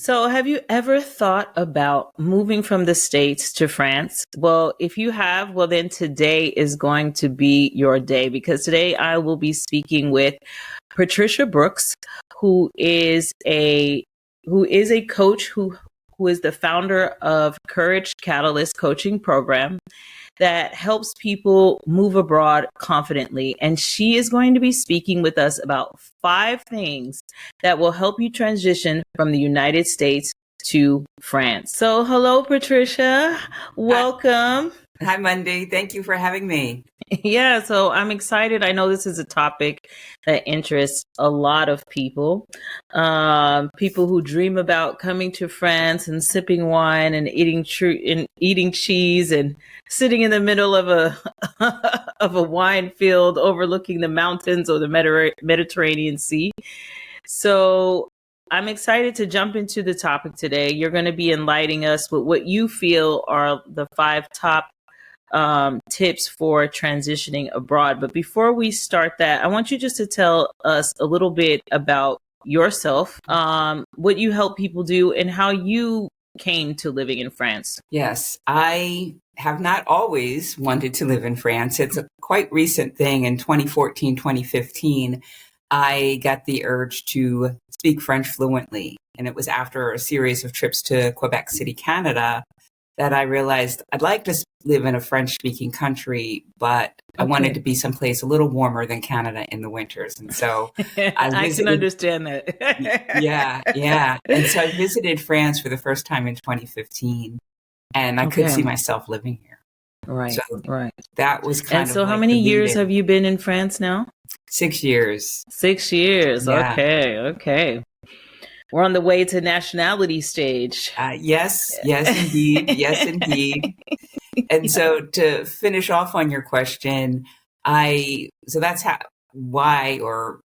So, have you ever thought about moving from the States to France? Well, if you have, well, then today is going to be your day because today I will be speaking with Patricia Brooks, who is a coach who is the founder of Courage Catalyst Coaching Program that helps people move abroad confidently. And she is going to be speaking with us about 5 things that will help you transition from the United States to France. So, hello, Patricia. Hi, Welcome. hi, Mundey. Thank you for having me. Yeah, so I'm excited. I know this is a topic that interests a lot of people. People who dream about coming to France and sipping wine and eating cheese and sitting in the middle of a of a wine field overlooking the mountains or the Mediterranean Sea. So I'm excited to jump into the topic today. You're going to be enlightening us with what you feel are the 5 top tips for transitioning abroad. But before we start that, I want you just to tell us a little bit about yourself, what you help people do, and how you came to living in France. Yes, I have not always wanted to live in France. It's a quite recent thing. In 2014, 2015, I got the urge to speak French fluently. And it was after a series of trips to Quebec City, Canada, that I realized I'd like to live in a French-speaking country, but I wanted to be someplace a little warmer than Canada in the winters. And so I can understand that. yeah. And so I visited France for the first time in 2015, and I could see myself living here. Right, So right. that was kind And of so how like many the years lead-in. have you been in France now? 6 years. 6 years. Yeah. Okay. We're on the way to nationality stage. Yes, indeed. Yes, indeed. And so to finish off on your question, so that's why, or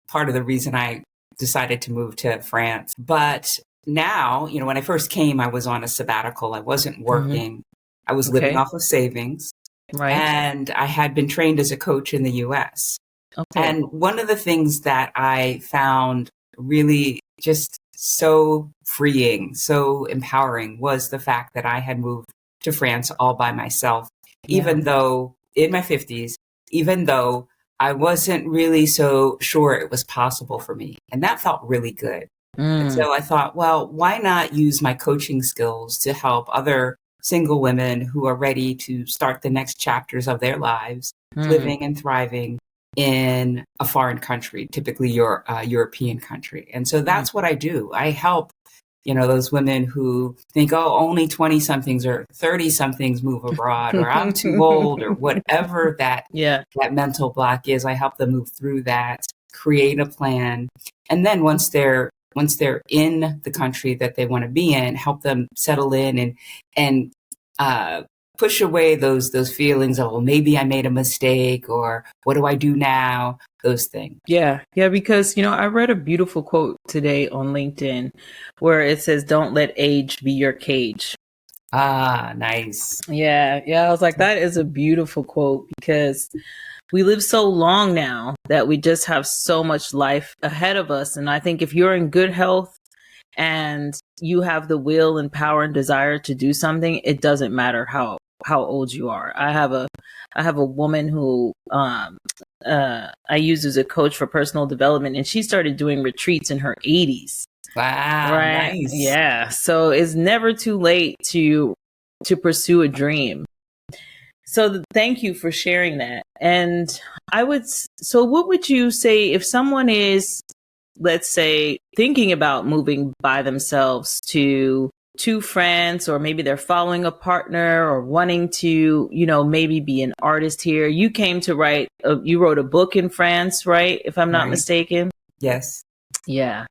part of the reason I decided to move to France. But now, when I first came, I was on a sabbatical. I wasn't working. I was living Okay. off of savings. Right. And I had been trained as a coach in the US. Okay. And one of the things that I found really just so freeing, so empowering was the fact that I had moved to France all by myself, even though in my 50s, even though I wasn't really so sure it was possible for me. And that felt really good. And so I thought, well, why not use my coaching skills to help other single women who are ready to start the next chapters of their lives, living and thriving in a foreign country, typically your European country. And so that's what I do. I help, those women who think, oh, only 20 somethings or 30 somethings move abroad, or I'm too old, or whatever that mental block is. I help them move through that, create a plan. And then once they're in the country that they want to be in, help them settle in and push away those feelings of, well, maybe I made a mistake, or what do I do now? Those things. Yeah, because, I read a beautiful quote today on LinkedIn where it says, don't let age be your cage. Ah, nice. Yeah. I was like, that is a beautiful quote because we live so long now that we just have so much life ahead of us. And I think if you're in good health and you have the will and power and desire to do something, it doesn't matter how old you are. I have a woman who I use as a coach for personal development, and she started doing retreats in her 80s. Wow, right? Nice. Yeah. So it's never too late to pursue a dream. So thank you for sharing that. And so what would you say if someone is, let's say, thinking about moving by themselves to France, or maybe they're following a partner or wanting to, maybe be an artist here. You came to you wrote a book in France, right? If I'm not mistaken. Yes. Yeah.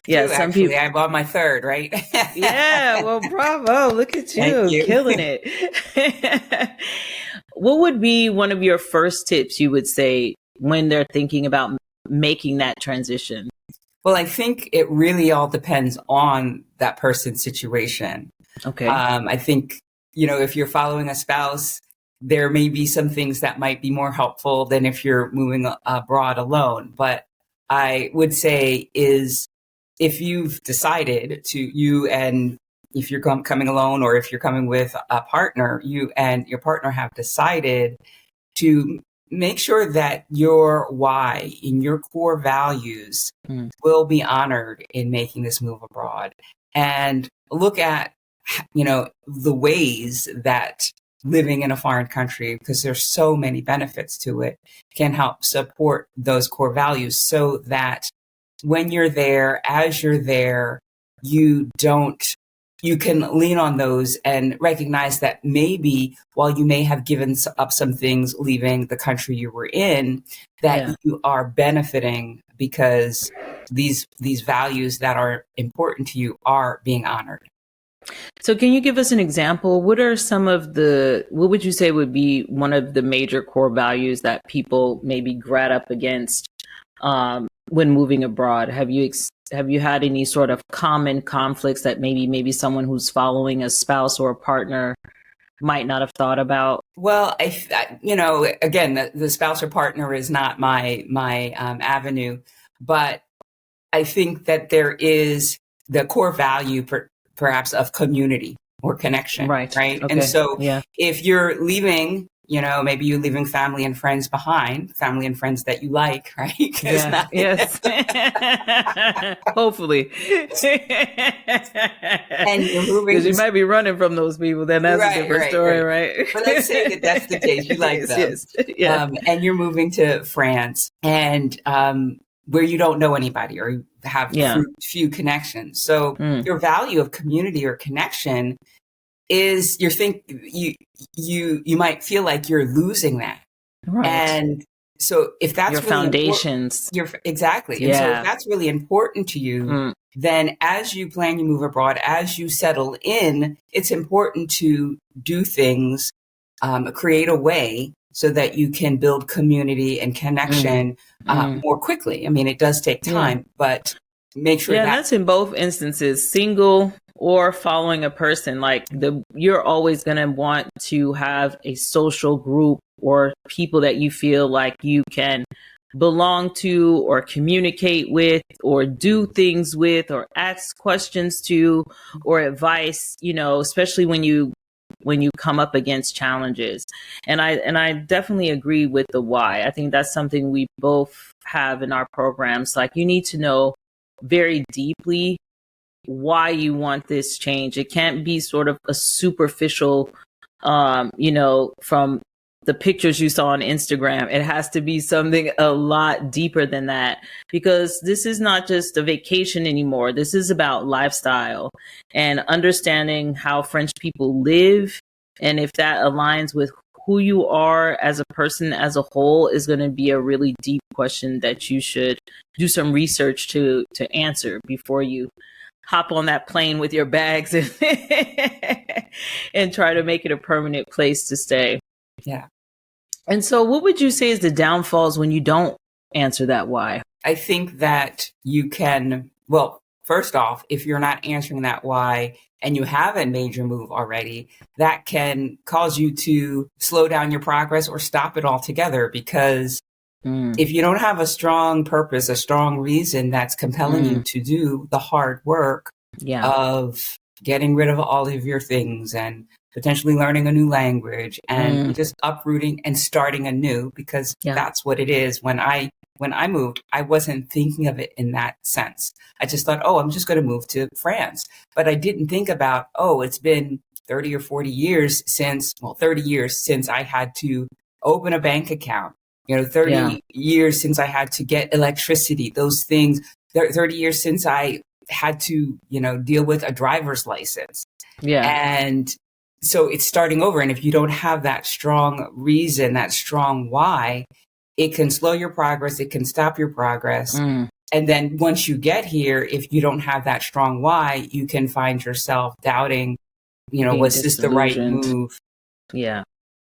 Two, Some actually, people. I bought my third, right? Yeah. Well, bravo. Look at you. Thank you. Killing it. What would be one of your first tips you would say when they're thinking about making that transition? Well, I think it really all depends on that person's situation. Okay. I think, if you're following a spouse, there may be some things that might be more helpful than if you're moving abroad alone. But I would say is if you've decided if you're coming alone or if you're coming with a partner, you and your partner have decided to make sure that your why and your core values will be honored in making this move abroad, and look at, the ways that living in a foreign country, because there's so many benefits to it, can help support those core values, so that when you're there, as you're there, you can lean on those and recognize that maybe while you may have given up some things leaving the country you were in, that you are benefiting because these values that are important to you are being honored. So can you give us an example? What would you say would be one of the major core values that people maybe grad up against when moving abroad? Have you had any sort of common conflicts that maybe someone who's following a spouse or a partner might not have thought about? Well, again, the spouse or partner is not my avenue, but I think that there is the core value perhaps of community or connection, right? Okay. And so if you're leaving, maybe you're leaving family and friends behind, family and friends that you like, right? Yes. Hopefully. And you're moving. Because you might be running from those people. Then that's a different story, right? But let's say that that's the case. You like them. Yes. Yeah. And you're moving to France, and where you don't know anybody or have few connections. So your value of community or connection is you might feel like you're losing that. Right. And so if that's your really foundations. Exactly. And so if that's really important to you, then as you plan your move abroad, as you settle in, it's important to do things, create a way so that you can build community and connection more quickly. I mean, it does take time, but make sure that's in both instances, single or following a person. Like you're always going to want to have a social group or people that you feel like you can belong to or communicate with or do things with or ask questions to or advice, especially when you come up against challenges. And I definitely agree with the why. I think that's something we both have in our programs. Like, you need to know very deeply why you want this change. It can't be sort of a superficial, from the pictures you saw on Instagram. It has to be something a lot deeper than that, because this is not just a vacation anymore. This is about lifestyle and understanding how French people live. And if that aligns with who you are as a person as a whole, is going to be a really deep question that you should do some research to answer before you hop on that plane with your bags and try to make it a permanent place to stay. Yeah. And so what would you say is the downfalls when you don't answer that why? I think that you can, well, first off, if you're not answering that why and you have a major move already, that can cause you to slow down your progress or stop it altogether. Because if you don't have a strong purpose, a strong reason that's compelling you to do the hard work of getting rid of all of your things and potentially learning a new language and just uprooting and starting anew, because that's what it is. When I moved, I wasn't thinking of it in that sense. I just thought, I'm just going to move to France. But I didn't think about, it's been 30 or 40 years 30 years since I had to open a bank account, 30 years since I had to get electricity, those things, 30 years since I had to, deal with a driver's license. Yeah. And so it's starting over. And if you don't have that strong reason, that strong why, it can slow your progress. It can stop your progress. And then once you get here, if you don't have that strong why, you can find yourself doubting, was this the right move? Yeah.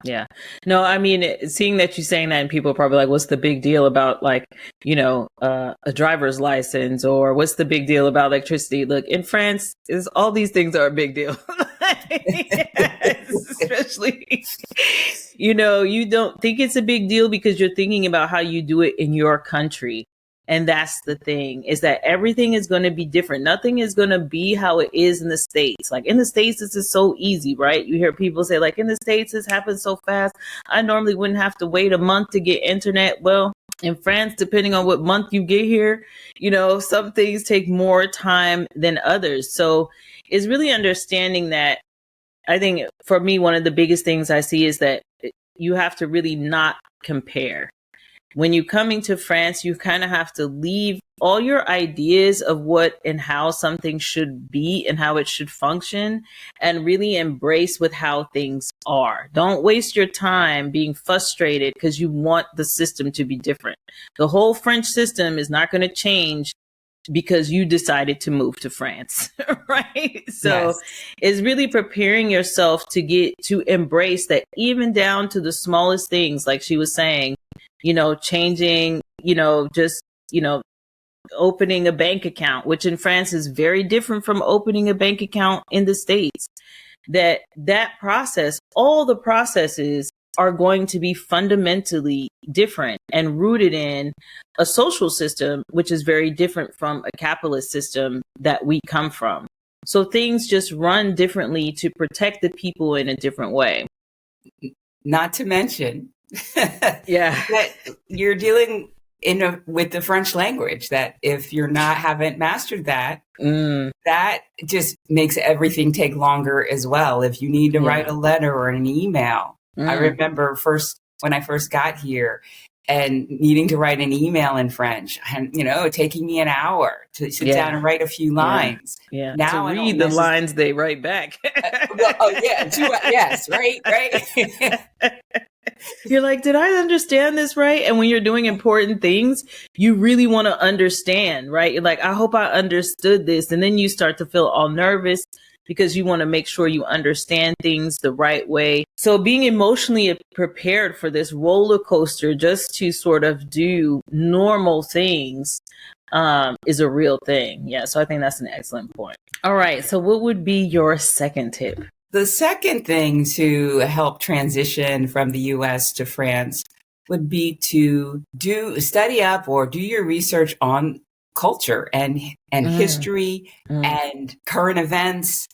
Yeah. No, I mean, seeing that you're saying that, and people are probably like, what's the big deal about a driver's license, or what's the big deal about electricity? Look, in France, all these things are a big deal. Especially, you don't think it's a big deal because you're thinking about how you do it in your country. And that's the thing, is that everything is going to be different. Nothing is going to be how it is in the States. Like in the States, this is so easy, right? You hear people say like in the States, this happens so fast. I normally wouldn't have to wait a month to get internet. Well, in France, depending on what month you get here, some things take more time than others. So it's really understanding that. I think for me, one of the biggest things I see is that you have to really not compare. When you're coming to France, you kind of have to leave all your ideas of what and how something should be and how it should function, and really embrace with how things are. Don't waste your time being frustrated because you want the system to be different. The whole French system is not going to change because you decided to move to France, right? So Yes. it's really preparing yourself to embrace that, even down to the smallest things, like she was saying, changing, just, opening a bank account, which in France is very different from opening a bank account in the States. That process, all the processes are going to be fundamentally different and rooted in a social system, which is very different from a capitalist system that we come from. So things just run differently to protect the people in a different way. Not to mention Yeah. that you're dealing with the French language, that if haven't mastered that, that just makes everything take longer as well. If you need to write a letter or an email, I remember when I first got here and needing to write an email in French, and taking me an hour to sit down and write a few lines. Yeah. Now to read the lines they write back. Yes, right. You're like, did I understand this right? And when you're doing important things, you really want to understand, right? You're like, I hope I understood this. And then you start to feel all nervous because you want to make sure you understand things the right way. So being emotionally prepared for this roller coaster just to sort of do normal things is a real thing. Yeah. So I think that's an excellent point. All right. So what would be your second tip? The second thing to help transition from the US to France would be to study up or do your research on culture and history and current events.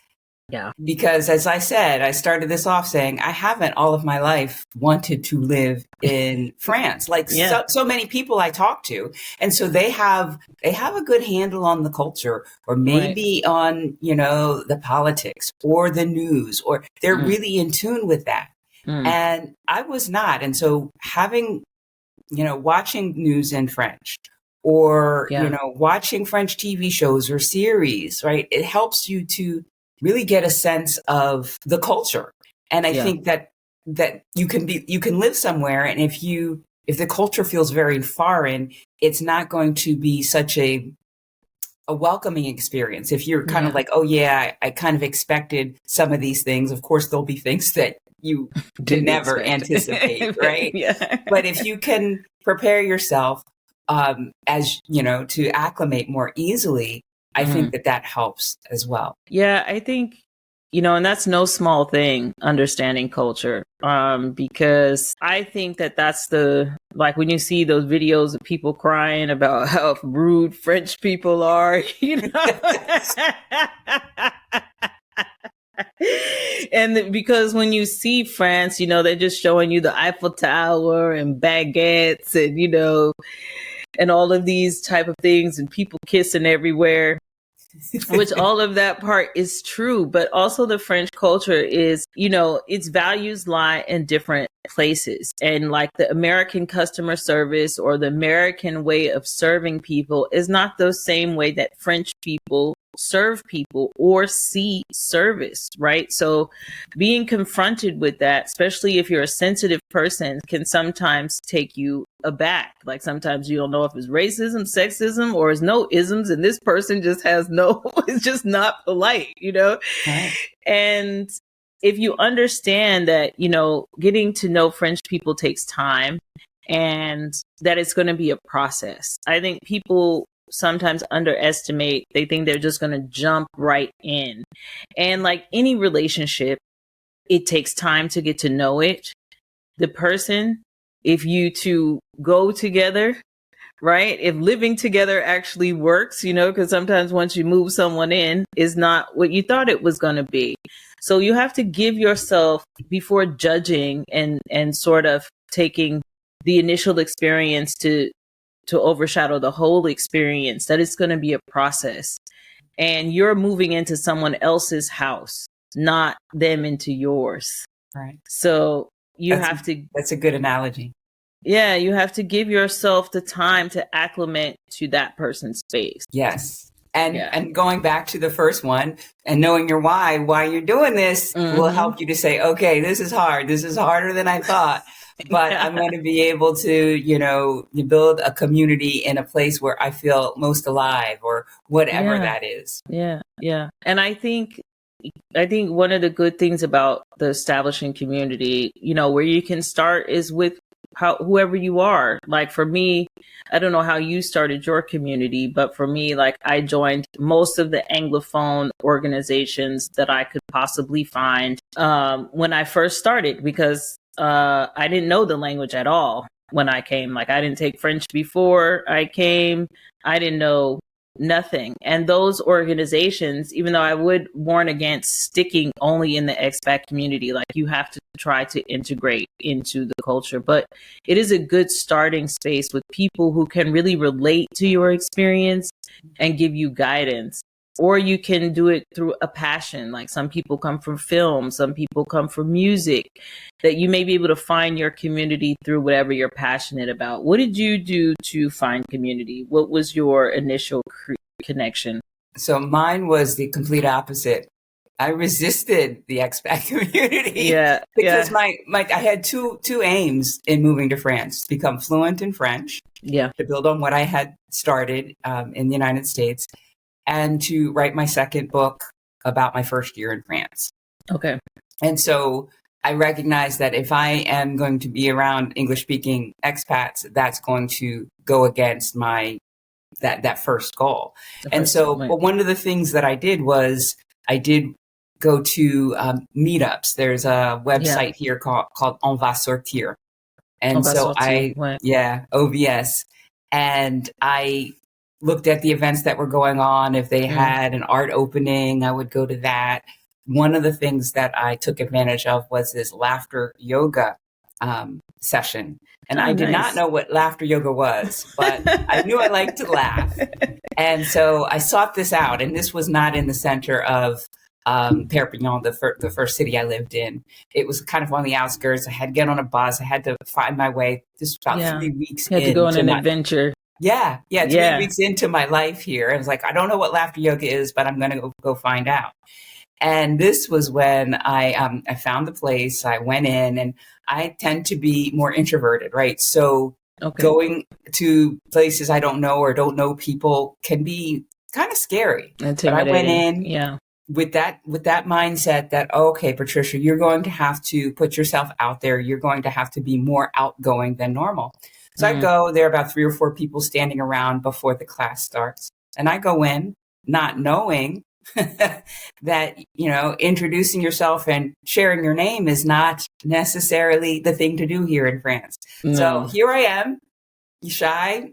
Yeah. Because as I said, I started this off saying, I haven't all of my life wanted to live in France, like so many people I talk to. And so they have a good handle on the culture, or maybe on, the politics or the news, or they're really in tune with that. And I was not. And so having, watching news in French, or, watching French TV shows or series, right? It helps you to really get a sense of the culture. And I think that you can live somewhere, and if the culture feels very foreign, it's not going to be such a welcoming experience. If you're kind of like, oh yeah, I kind of expected some of these things. Of course, there'll be things that you can never anticipate, right? But if you can prepare yourself, as to acclimate more easily, I think that helps as well. Yeah, I think, and that's no small thing, understanding culture, because I think that's like when you see those videos of people crying about how rude French people are, And because when you see France, they're just showing you the Eiffel Tower and baguettes and, and all of these type of things and people kissing everywhere. Which all of that part is true, but also the French culture is, its values lie in different places. And like the American customer service or the American way of serving people is not the same way that French people serve people or see service, right? So being confronted with that, especially if you're a sensitive person, can sometimes take you aback. Like sometimes you don't know if it's racism, sexism, or it's no isms, and this person just has it's just not polite, Right. And if you understand that, getting to know French people takes time and that it's going to be a process. I think people sometimes underestimate. They think they're just going to jump right in. And like any relationship, it takes time to get to know it. The person, if you two go together, right? If living together actually works, because sometimes once you move someone in, is not what you thought it was going to be. So you have to give yourself, before judging and sort of taking the initial experience to overshadow the whole experience, that it's going to be a process. And you're moving into someone else's house, not them into yours. Right. So that's a good analogy. Yeah, you have to give yourself the time to acclimate to that person's space. Yes. And going back to the first one and knowing your why you're doing this will help you to say, okay, this is hard. This is harder than I thought. But I'm going to be able to, build a community in a place where I feel most alive, or whatever that is. Yeah. Yeah. And I think one of the good things about the establishing community, where you can start, is with whoever you are. Like for me, I don't know how you started your community, but for me, like I joined most of the Anglophone organizations that I could possibly find when I first started, because I didn't know the language at all when I came. Like I didn't take French before I came. I didn't know nothing. And those organizations, even though I would warn against sticking only in the expat community, like you have to try to integrate into the culture, but it is a good starting space with people who can really relate to your experience and give you guidance. Or you can do it through a passion. Like some people come from film, some people come from music, that you may be able to find your community through whatever you're passionate about. What did you do to find community? What was your initial connection? So mine was the complete opposite. I resisted the expat community. Yeah. Because I had two aims in moving to France: to become fluent in French. Yeah. To build on what I had started in the United States, and to write my second book about my first year in France. Okay. And so I recognized that if I am going to be around English-speaking expats, that's going to go against that first goal. And so one of the things that I did was I did go to meetups. There's a website here called On Va Sortir. And OVS. And I looked at the events that were going on. If they had an art opening, I would go to that. One of the things that I took advantage of was this laughter yoga session. And I did not know what laughter yoga was, but I knew I liked to laugh. And so I sought this out. And this was not in the center of Perpignan, the first city I lived in. It was kind of on the outskirts. I had to get on a bus. I had to find my way. This was about 3 weeks. You had to go on an adventure. 3 weeks into my life here. I was like, I don't know what laughter yoga is, but I'm going to go find out. And this was when I found the place. I went in, and I tend to be more introverted, right? So going to places I don't know or don't know people can be kind of scary. But I went in with that mindset that, okay, Patricia, you're going to have to put yourself out there. You're going to have to be more outgoing than normal. So I go, there are about 3 or 4 people standing around before the class starts. And I go in not knowing that, introducing yourself and sharing your name is not necessarily the thing to do here in France. So here I am, shy,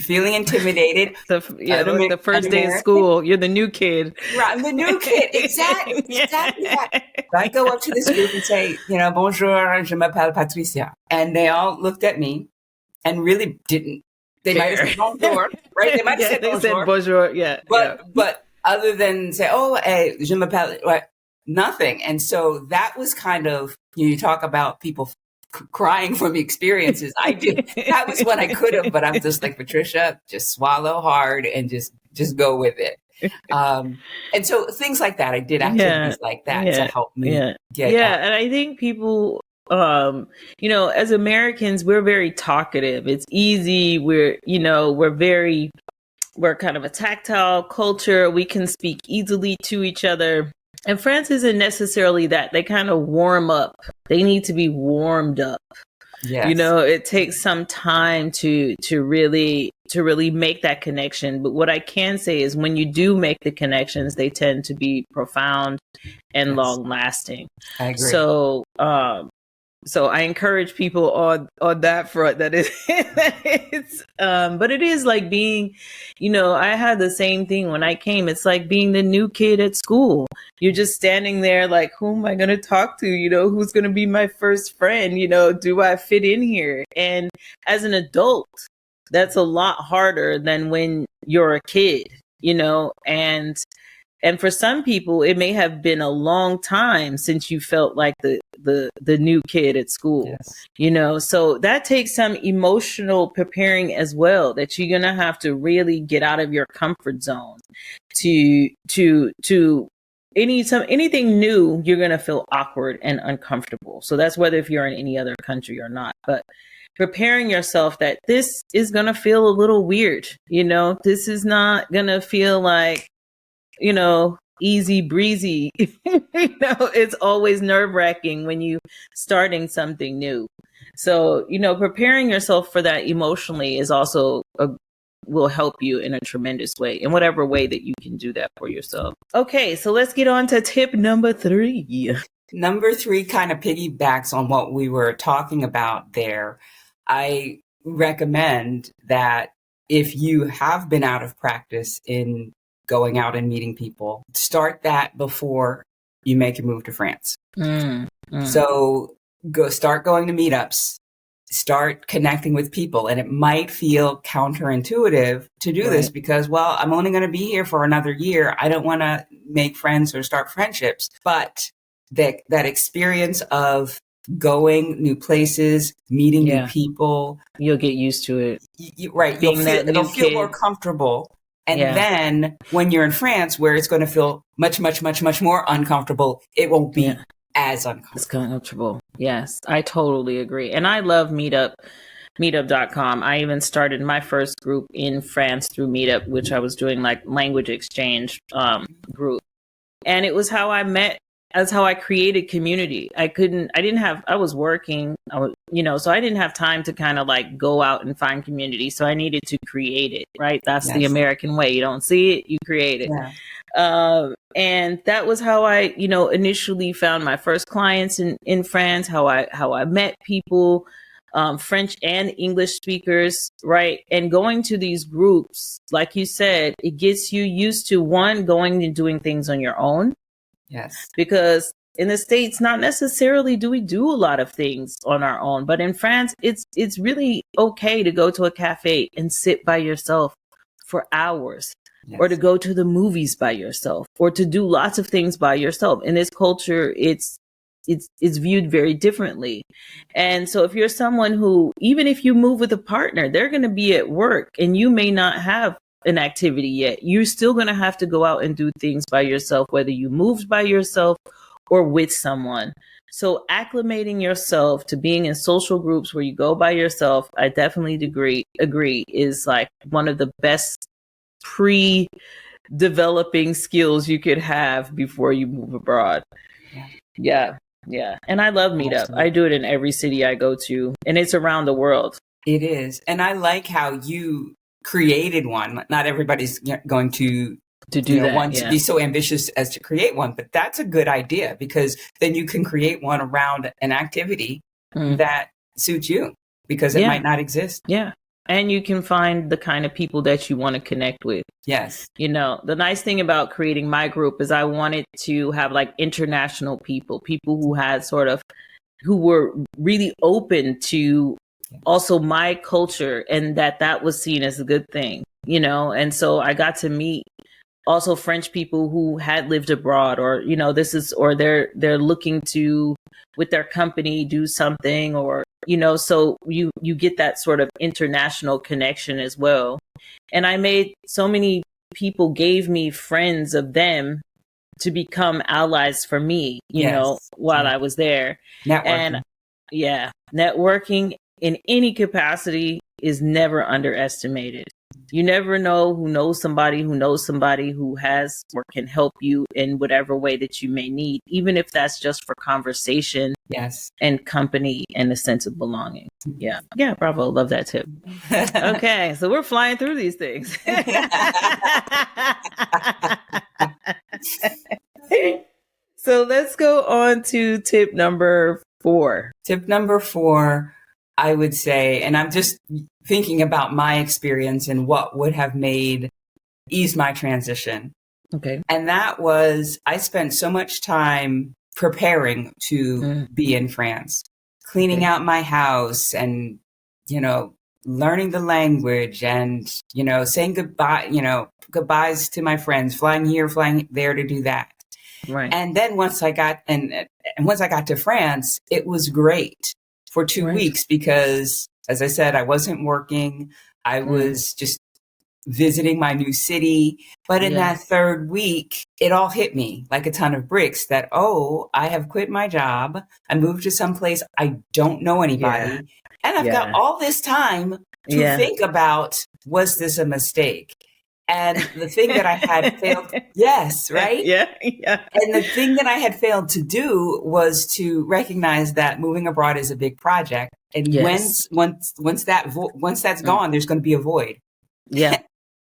feeling intimidated. The first day of school, you're the new kid. Right, I'm the new kid. Exactly. So I go up to this group and say, bonjour, je m'appelle Patricia. And they all looked at me and really didn't. They might have said bonjour, right? They might have said bonjour. They said bonjour, But other than say, je m'appelle, nothing. And so that was kind of, you talk about people crying from experiences. That was what I could have, but I'm just like, Patricia, just swallow hard and just go with it. And so things like that, I did activities like that to help me get out. And I think people, as Americans, we're very talkative. It's easy. We're kind of a tactile culture. We can speak easily to each other. And France isn't necessarily that. They kind of warm up. They need to be warmed up. Yes. It takes some time to really make that connection. But what I can say is when you do make the connections, they tend to be profound and long lasting. I agree. So, So I encourage people on that front that but it is like being, I had the same thing when I came. It's like being the new kid at school. You're just standing there like, who am I going to talk to? Who's going to be my first friend? Do I fit in here? And as an adult, that's a lot harder than when you're a kid, and for some people, it may have been a long time since you felt like the new kid at school, so that takes some emotional preparing as well, that you're going to have to really get out of your comfort zone to anything new. You're going to feel awkward and uncomfortable. So that's whether if you're in any other country or not, but preparing yourself that this is going to feel a little weird. This is not going to feel like, easy breezy. It's always nerve-wracking when you starting something new. So, preparing yourself for that emotionally is also will help you in a tremendous way, in whatever way that you can do that for yourself. Okay, so let's get on to tip number 3. Number 3 kind of piggybacks on what we were talking about there. I recommend that if you have been out of practice in going out and meeting people, start that before you make your move to France. So start going to meetups, start connecting with people. And it might feel counterintuitive to do this because, well, I'm only going to be here for another year. I don't want to make friends or start friendships. But that experience of going new places, meeting new people, you'll get used to it. It'll feel more comfortable. And then when you're in France, where it's going to feel much, much, much, much more uncomfortable, it won't be as uncomfortable. It's uncomfortable. Yes, I totally agree. And I love meetup.com. I even started my first group in France through Meetup, which I was doing like language exchange group. And it was how I met. That's how I created community. I was working, so I didn't have time to kind of like go out and find community. So I needed to create it, right? That's the American way. You don't see it, you create it. And that was how I, initially found my first clients in France, how I met people, French and English speakers, right? And going to these groups, like you said, it gets you used to going and doing things on your own. Yes. Because in the States, not necessarily do we do a lot of things on our own, but in France, it's really okay to go to a cafe and sit by yourself for hours, or to go to the movies by yourself, or to do lots of things by yourself. In this culture, it's viewed very differently. And so if you're someone who, even if you move with a partner, they're going to be at work and you may not have an activity yet, you're still going to have to go out and do things by yourself, whether you moved by yourself or with someone. So acclimating yourself to being in social groups where you go by yourself, I definitely agree is like one of the best pre-developing skills you could have before you move abroad. Yeah. And I love Meetup. Absolutely. I do it in every city I go to, and it's around the world. It is. And I like how you created one. Not everybody's going to do that, to be so ambitious as to create one, but that's a good idea, because then you can create one around an activity that suits you, because it might not exist. And you can find the kind of people that you want to connect with. Yes. The nice thing about creating my group is I wanted to have like international people who were really open to also my culture, and that was seen as a good thing, and so I got to meet also French people who had lived abroad, or they're looking to, with their company, do something, or so you get that sort of international connection as well. And I made so many people gave me friends of them to become allies for me, while I was there. Networking in any capacity is never underestimated. You never know who knows somebody who has or can help you in whatever way that you may need, even if that's just for conversation and company and a sense of belonging. Yeah, bravo. Love that tip. Okay, so we're flying through these things. So let's go on to tip number 4. Tip number 4, I would say, and I'm just thinking about my experience and what would have eased my transition. Okay. And that was, I spent so much time preparing to be in France, cleaning out my house and, learning the language and, saying goodbyes to my friends, flying here, flying there to do that. Right. And then once I got to France, it was great for 2 weeks because, as I said, I wasn't working. I was just visiting my new city. But in that 3rd week, it all hit me like a ton of bricks that, I have quit my job. I moved to some place I don't know anybody. Yeah. And I've got all this time to think about, was this a mistake? And the thing that I had failed, yes, right? Yeah. And the thing that I had failed to do was to recognize that moving abroad is a big project. And once that's gone, there's going to be a void. Yeah.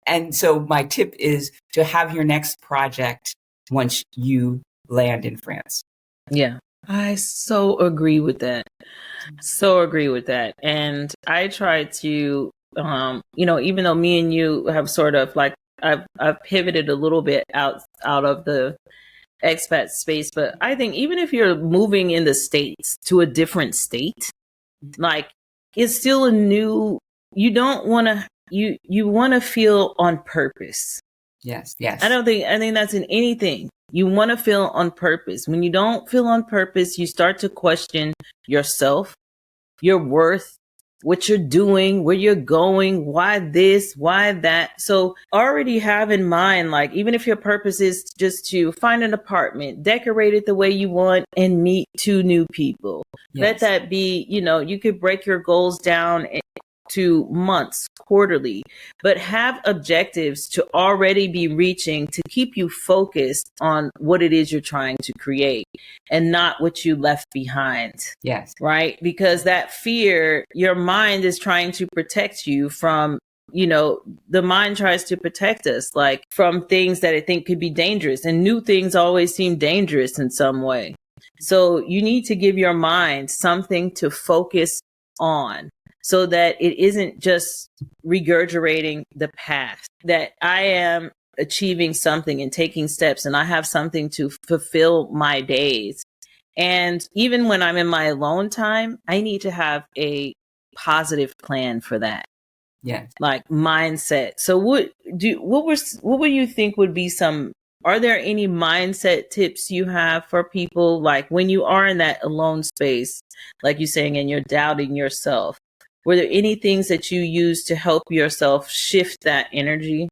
And so my tip is to have your next project once you land in France. Yeah. I so agree with that. And I try to, even though me and you have sort of like, I've pivoted a little bit out of the expat space, but I think even if you're moving in the States to a different state, like it's still a new, you don't want to, you want to feel on purpose. Yes. I think that's in anything. You want to feel on purpose. When you don't feel on purpose, you start to question yourself, your worth, what you're doing, where you're going, why this, why that. So already have in mind, like, even if your purpose is just to find an apartment, decorate it the way you want, and meet 2 new people. Let that be, you could break your goals down to months, quarterly, but have objectives to already be reaching to keep you focused on what it is you're trying to create and not what you left behind. Yes. Right? Because that fear, your mind is trying to protect you from, the mind tries to protect us, like from things that I think could be dangerous, and new things always seem dangerous in some way. So you need to give your mind something to focus on, so that it isn't just regurgitating the past, that I am achieving something and taking steps, and I have something to fulfill my days. And even when I'm in my alone time, I need to have a positive plan for that. Yeah. Like mindset. So what would you think would be are there any mindset tips you have for people, like when you are in that alone space, like you're saying, and you're doubting yourself? Were there any things that you used to help yourself shift that energy?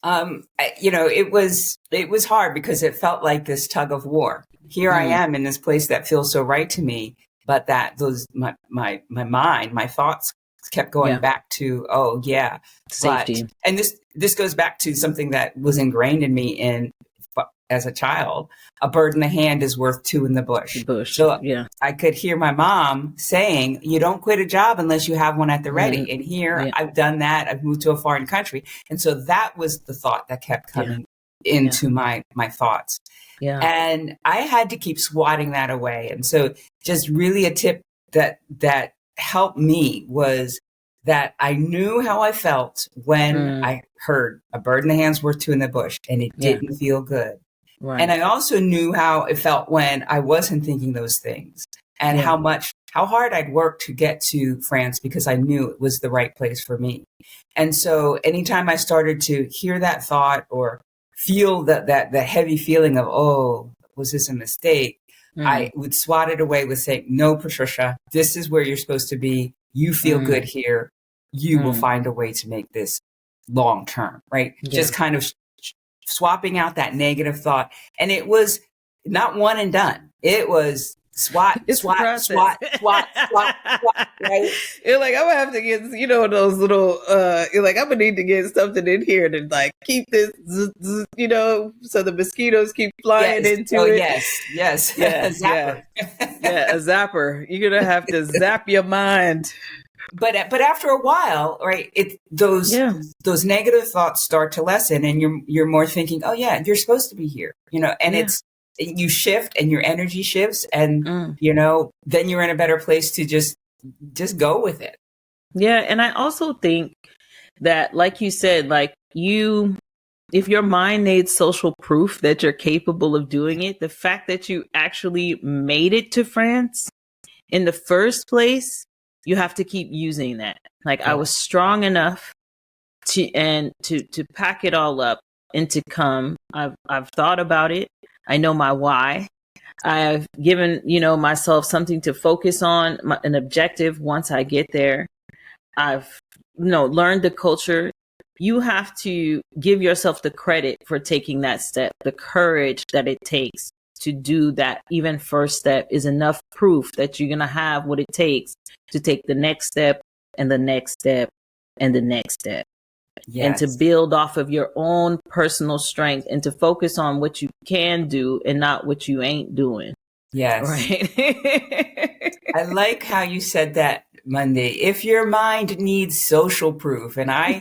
It was hard because it felt like this tug of war. Here I am in this place that feels so right to me, but that my mind, my thoughts kept going back to, safety. And this goes back to something that was ingrained in me as a child. A bird in the hand is worth 2 in the bush. So I could hear my mom saying, you don't quit a job unless you have one at the ready. And here I've done that. I've moved to a foreign country. And so that was the thought that kept coming into my thoughts. Yeah. And I had to keep swatting that away. And so just really a tip that helped me was that I knew how I felt when I heard a bird in the hand's worth 2 in the bush, and it didn't feel good. Right. And I also knew how it felt when I wasn't thinking those things, and how hard I'd worked to get to France because I knew it was the right place for me. And so anytime I started to hear that thought or feel that heavy feeling of, was this a mistake? I would swat it away with saying, no, Patricia, this is where you're supposed to be. You feel good here. You will find a way to make this long term, right? Yeah. Just kind of swapping out that negative thought. And it was not one and done. It was swat, right? You're like, I'm gonna have to get, those little, you're like, I'm gonna need to get something in here to like keep this, so the mosquitoes keep flying into it. Yes. A zapper. You're gonna have to zap your mind. But after a while, right, those negative thoughts start to lessen, and you're more thinking, you're supposed to be here, and you shift and your energy shifts, and then you're in a better place to just go with it. Yeah. And I also think that, like you said, like if your mind needs social proof that you're capable of doing it, the fact that you actually made it to France in the first place, you have to keep using that. Like, I was strong enough to pack it all up and to come. I've thought about it. I know my why. I've given, myself something to focus on, an objective once I get there. I've, learned the culture. You have to give yourself the credit for taking that step. The courage that it takes to do that even first step is enough proof that you're going to have what it takes to take the next step and the next step and the next step. Yes. And to build off of your own personal strength and to focus on what you can do and not what you ain't doing. Yes. Right. I like how you said that, Mundey. If your mind needs social proof, and I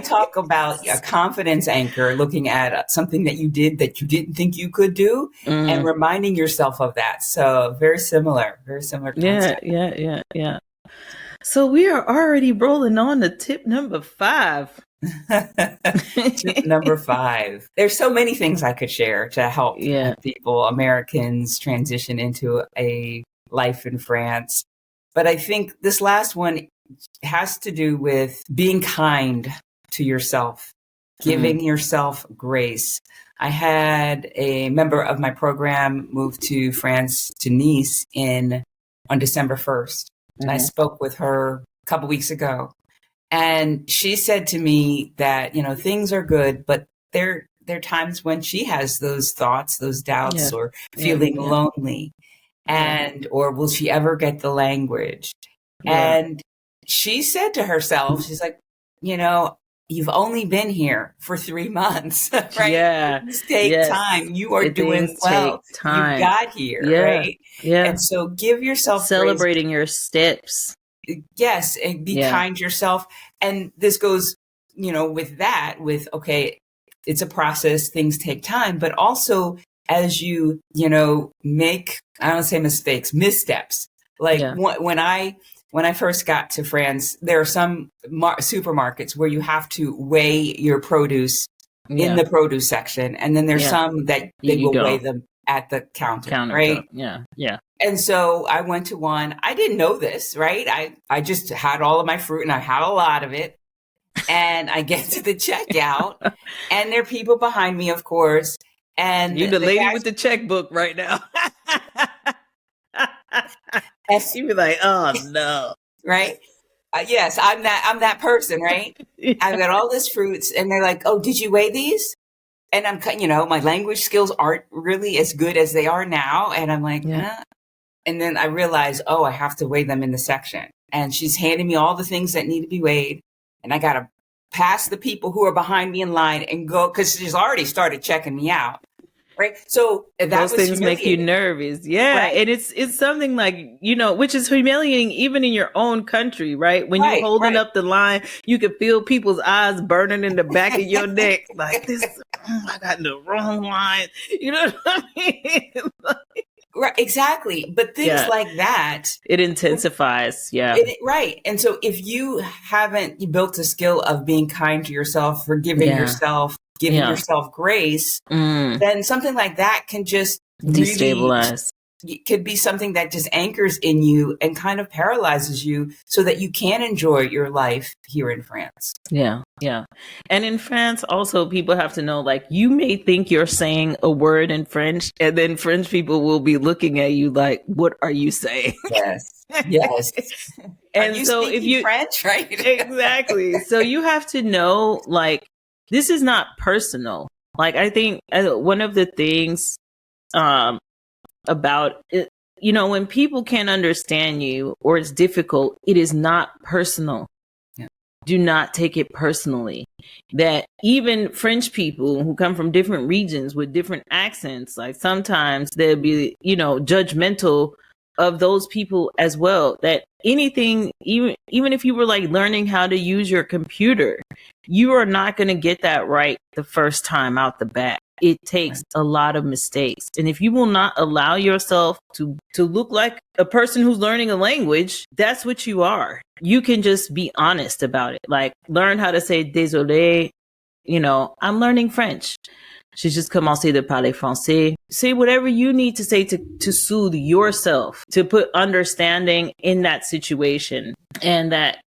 talk about a confidence anchor, looking at something that you did that you didn't think you could do, and reminding yourself of that. So very similar concept. Yeah. So we are already rolling on to tip number 5. Tip number 5. There's so many things I could share to help people, Americans, transition into a life in France. But I think this last one has to do with being kind to yourself, giving yourself grace. I had a member of my program move to France, to Nice on December 1st. And I spoke with her a couple weeks ago. And she said to me that, things are good, but there are times when she has those thoughts, those doubts, or feeling lonely. And, or will she ever get the language? Yeah. And she said to herself, she's like, you've only been here for 3 months, right? Yeah. Things take time. You are doing well. You got here, right? Yeah. And so give yourself celebrating your steps. Yes. And be kind to yourself. And this goes, okay, it's a process. Things take time, but also as you, make, I don't say missteps. Like when I first got to France, there are some supermarkets where you have to weigh your produce in the produce section. And then there's some that they will weigh them at the counter, right? Yeah. And so I went to one. I didn't know this, right? I just had all of my fruit and I had a lot of it. And I get to the checkout and there are people behind me, of course. And you the lady with the checkbook right now. You be like, oh no. Right? Yes, I'm that person, right? I've got all this fruits and they're like, oh, did you weigh these? And I'm, my language skills aren't really as good as they are now. And I'm like, And then I realize, I have to weigh them in the section. And she's handing me all the things that need to be weighed. And I got to pass the people who are behind me in line and go, because she's already started checking me out. Right. So those things make you nervous. Yeah. Right? And it's something like, which is humiliating even in your own country. Right. When you're holding up the line, you can feel people's eyes burning in the back of your neck. Like this, I got in the wrong line. You know what I mean? Right, exactly. But things like that. It intensifies. Yeah. Right. And so if you haven't built a skill of being kind to yourself, forgiving yourself, giving yourself grace, then something like that can just destabilize. It could be something that just anchors in you and kind of paralyzes you so that you can enjoy your life here in France. Yeah. And in France, also, people have to know, like, you may think you're saying a word in French, and then French people will be looking at you like, what are you saying? Yes. And you so if you French, right? Exactly. So you have to know, like, this is not personal. Like, I think one of the things, about it, when people can't understand you or it's difficult, it is not personal. Do not take it personally. That even French people who come from different regions with different accents, like sometimes they'll be, judgmental of those people as well. That anything, even if you were like learning how to use your computer, you are not going to get that right the first time out the bat. it takes a lot of mistakes. And if you will not allow yourself to look like a person who's learning a language, that's what you are. You can just be honest about it. Like, learn how to say désolé. I'm learning French. J'ai juste commencé de parler français. Say whatever you need to say to soothe yourself, to put understanding in that situation. And that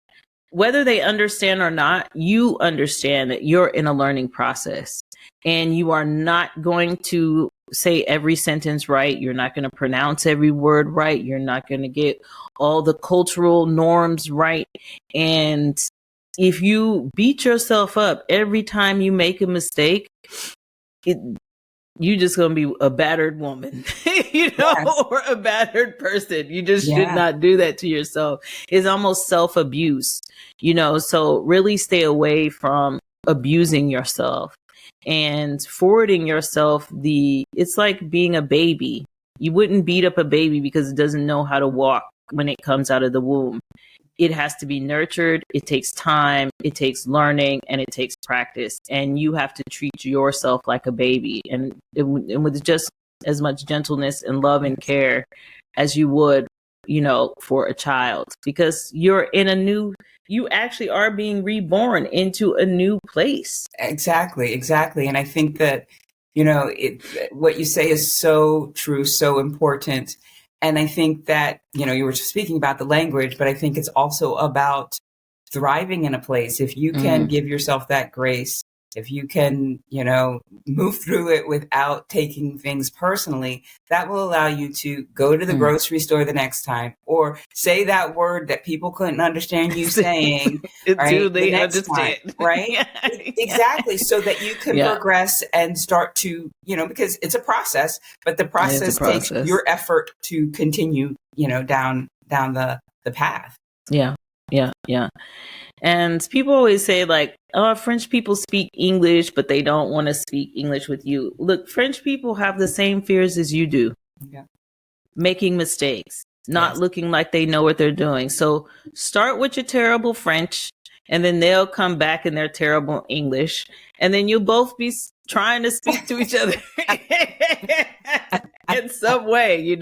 whether they understand or not, you understand that you're in a learning process. And you are not going to say every sentence right. You're not going to pronounce every word right. You're not going to get all the cultural norms right. And if you beat yourself up every time you make a mistake, you're just going to be a battered woman, or a battered person. You just should not do that to yourself. It's almost self-abuse, so really stay away from abusing yourself and forwarding yourself. It's like being a baby. You wouldn't beat up a baby because it doesn't know how to walk when it comes out of the womb. It has to be nurtured. It takes time. It takes learning, and it takes practice. And you have to treat yourself like a baby, and with just as much gentleness and love and care as you would, for a child, because you're you actually are being reborn into a new place. Exactly. And I think that, what you say is so true, so important. And I think that, you were speaking about the language, but I think it's also about thriving in a place. If you can give yourself that grace, if you can, move through it without taking things personally, that will allow you to go to the grocery store the next time, or say that word that people couldn't understand you saying, right? They understand, time, right? Exactly. So that you can progress and start to, because it's a process, but the process takes your effort to continue, down the path. Yeah. And people always say, like, oh, French people speak English, but they don't want to speak English with you. Look, French people have the same fears as you do. Yeah. Making mistakes, not looking like they know what they're doing. So start with your terrible French, and then they'll come back in their terrible English. And then you'll both be trying to speak to each other in some way,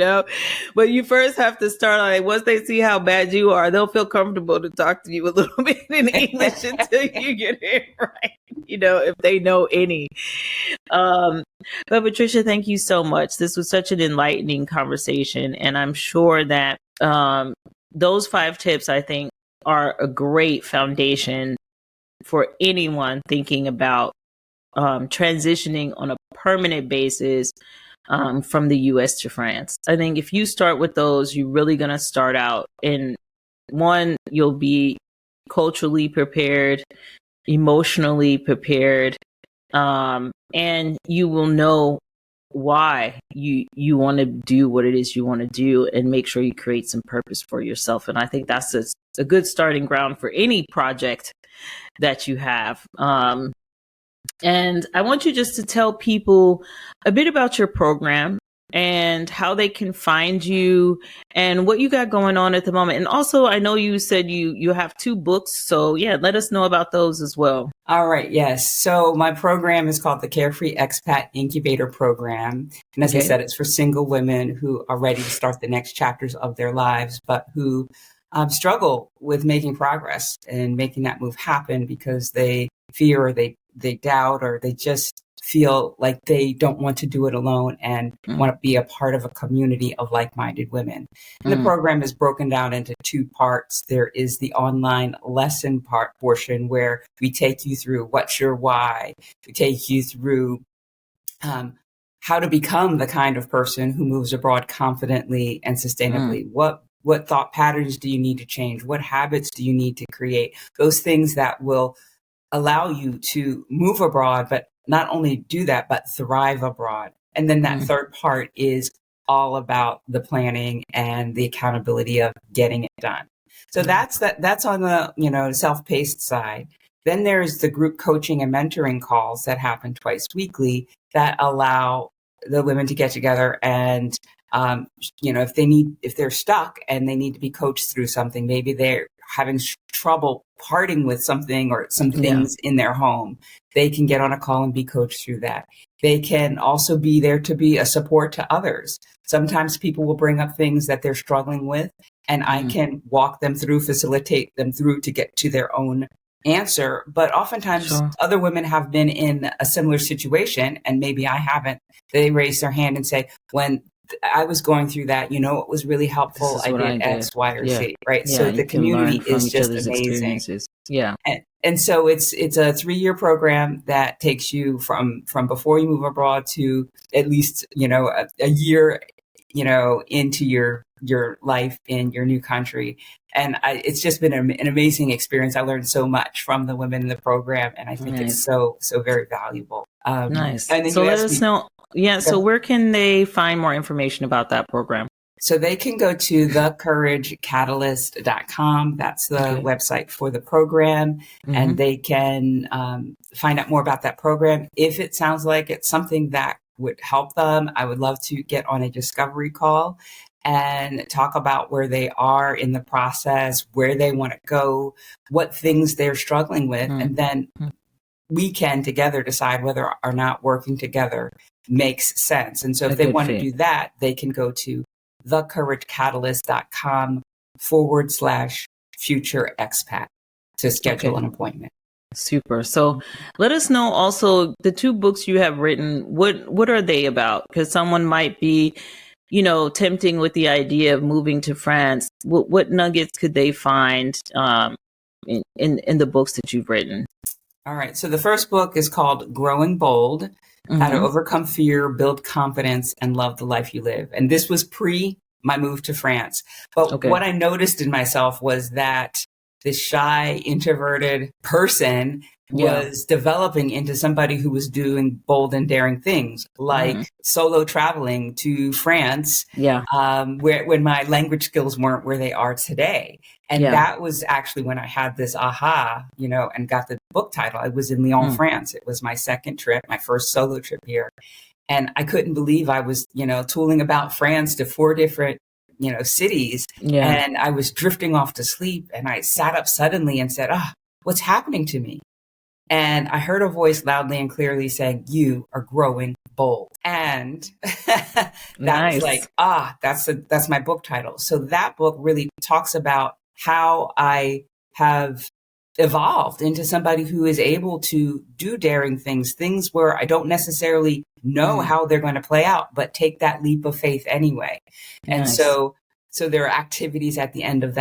But you first have to start, like, once they see how bad you are, they'll feel comfortable to talk to you a little bit in English until you get it right, if they know any. But Patricia, thank you so much. This was such an enlightening conversation. And I'm sure that those 5 tips, I think, are a great foundation for anyone thinking about transitioning on a permanent basis from the US to France. I think if you start with those, you're really going to start out in one, you'll be culturally prepared, emotionally prepared, and you will know why you want to do what it is you want to do, and make sure you create some purpose for yourself. And I think that's a good starting ground for any project that you have. And I want you just to tell people a bit about your program and how they can find you and what you got going on at the moment. And also, I know you said you have 2 books. So let us know about those as well. All right. Yes. So my program is called the Carefree Expat Incubator Program. And as I said, it's for single women who are ready to start the next chapters of their lives, but who struggle with making progress and making that move happen because they fear, or they doubt, or they just feel like they don't want to do it alone and want to be a part of a community of like-minded women. And the program is broken down into 2 parts. There is the online lesson portion where we take you through what's your why. We take you through how to become the kind of person who moves abroad confidently and sustainably. What thought patterns do you need to change? What habits do you need to create? Those things that will allow you to move abroad, but not only do that, but thrive abroad. And then that third part is all about the planning and the accountability of getting it done. So that's on the, self-paced side. Then there's the group coaching and mentoring calls that happen twice weekly that allow the women to get together and, if they're stuck and they need to be coached through something, maybe they're having trouble parting with something or some things in their home, they can get on a call and be coached through that. They can also be there to be a support to others. Sometimes people will bring up things that they're struggling with, and I can walk them through, facilitate them through to get to their own answer. But oftentimes other women have been in a similar situation, and maybe I haven't. They raise their hand and say, when I was going through that, you know, it was really helpful. I did X, Y, or Z, right? Yeah, so the community is just amazing. Yeah. And so it's a 3-year program that takes you from before you move abroad to at least, you know, a year, you know, into your life in your new country. And it's just been an amazing experience. I learned so much from the women in the program, and I think it's so very valuable. Nice. And then so let us know. Yeah. So where can they find more information about that program? So they can go to thecouragecatalyst.com. That's the website for the program. And they can find out more about that program. If it sounds like it's something that would help them, I would love to get on a discovery call and talk about where they are in the process, where they want to go, what things they're struggling with. And then we can together decide whether or not working together makes sense. And so if they want to do that, they can go to thecouragecatalyst.com/future expat to schedule an appointment. Super. So let us know also the 2 books you have written. What are they about? Because someone might be, you know, tempting with the idea of moving to France. What nuggets could they find in the books that you've written? All right. So the first book is called Growing Bold, How to Overcome Fear, Build Confidence, and Love the Life You Live. And this was pre my move to France. But what I noticed in myself was that this shy, introverted person was developing into somebody who was doing bold and daring things, like solo traveling to France, when my language skills weren't where they are today. And that was actually when I had this aha, you know, and got the book title. I was in Lyon, France. It was my second trip, my first solo trip here. And I couldn't believe I was, you know, tooling about France to 4 different, you know, cities. And I was drifting off to sleep, and I sat up suddenly and said, what's happening to me? And I heard a voice loudly and clearly saying, you are growing bold. And that was like, that's my book title. So that book really talks about how I have evolved into somebody who is able to do daring things where I don't necessarily know how they're going to play out, but take that leap of faith anyway. And so there are activities at the end of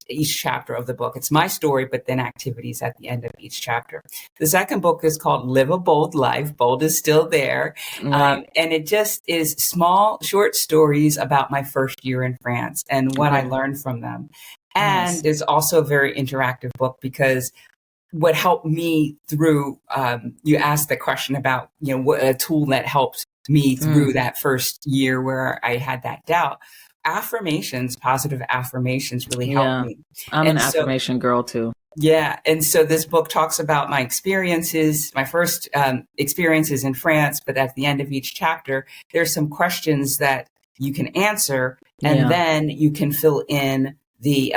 each chapter of the book. It's my story, but then activities at the end of each chapter. The second book is called Live a Bold Life. Bold is still there. And it just is small, short stories about my first year in France and what I learned from them. And it's also a very interactive book because what helped me through, you asked the question about, you know, what a tool that helped me through that first year where I had that doubt. Affirmations, positive affirmations really helped me. I'm an affirmation girl too. Yeah. And so this book talks about my experiences, my first experiences in France, but at the end of each chapter, there's some questions that you can answer, and then you can fill in the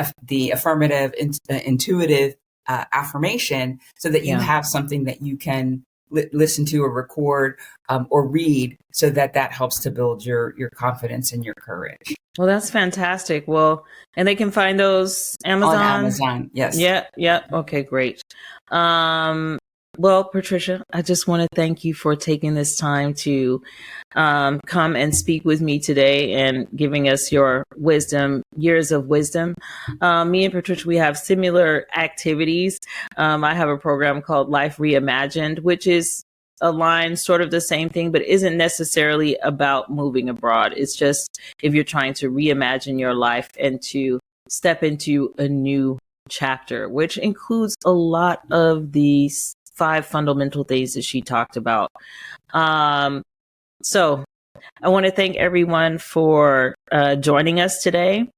affirmative, intuitive affirmation so that you have something that you can listen to or record or read, so that helps to build your confidence and your courage. Well, that's fantastic. Well, and they can find those Amazon? On Amazon, yes. Yeah. Okay, great. Well, Patricia, I just want to thank you for taking this time to come and speak with me today and giving us your wisdom, years of wisdom. Me and Patricia, we have similar activities. I have a program called Life Reimagined, which is aligned sort of the same thing, but isn't necessarily about moving abroad. It's just if you're trying to reimagine your life and to step into a new chapter, which includes a lot of these 5 fundamental things that she talked about. So I want to thank everyone for joining us today.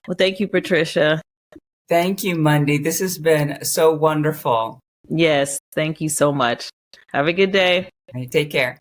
Well, thank you, Patricia. Thank you, Mundey. This has been so wonderful. Yes, thank you so much. Have a good day. Take care.